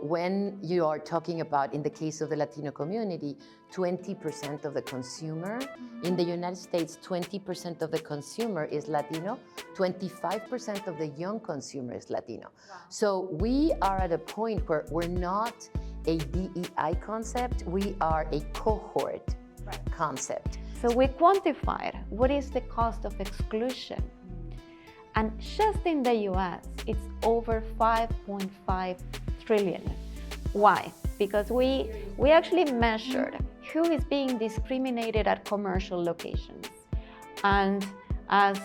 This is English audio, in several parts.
When you are talking about, in the case of the Latino community, 20% of the consumer, in the United States, 20% of the consumer is Latino, 25% of the young consumer is Latino. Wow. So we are at a point where we're not a DEI concept, we are a cohort concept. So we quantified what is the cost of exclusion. And just in the US, it's over 5.5 trillion. Why? Because we actually measured who is being discriminated at commercial locations. And as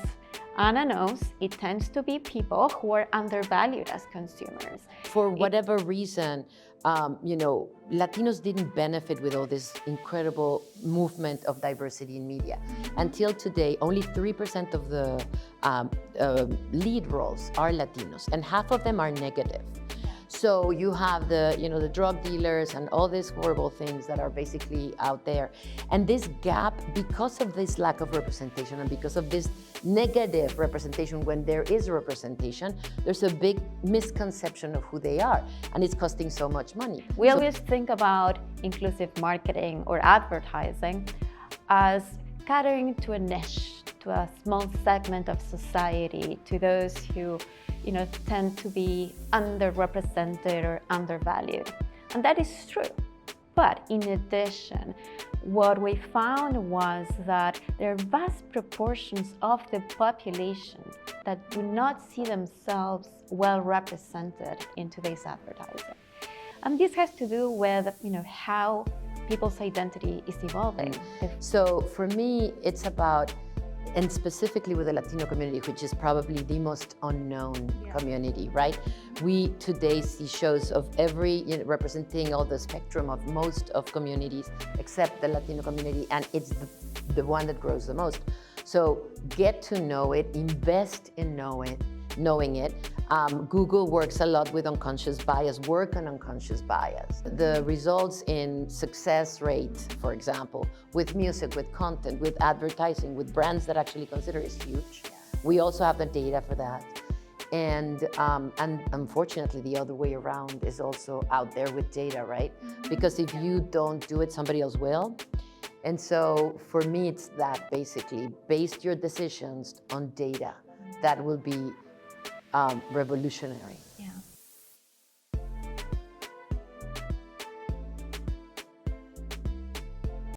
Anna knows, it tends to be people who are undervalued as consumers. For whatever reason, Latinos didn't benefit with all this incredible movement of diversity in media. Until today, only 3% of the lead roles are Latinos, and half of them are negative. So you have the drug dealers and all these horrible things that are basically out there. And this gap, because of this lack of representation and because of this negative representation, when there is representation, there's a big misconception of who they are, and it's costing so much money. We always think about inclusive marketing or advertising as catering to a niche, to a small segment of society, to those who tend to be underrepresented or undervalued. And that is true. But in addition, what we found was that there are vast proportions of the population that do not see themselves well represented in today's advertising. And this has to do with how people's identity is evolving. So for me, it's about, and specifically with the Latino community, which is probably the most unknown community, right? We today see shows of representing all the spectrum of most of communities except the Latino community, and it's the one that grows the most. So get to know it, invest in knowing it. Google works a lot with unconscious bias, work on unconscious bias. The results in success rate, for example, with music, with content, with advertising, with brands that actually consider is huge. We also have the data for that. And unfortunately, the other way around is also out there with data, right? Because if you don't do it, somebody else will. And so for me, it's that basically, base your decisions on data. That will be revolutionary.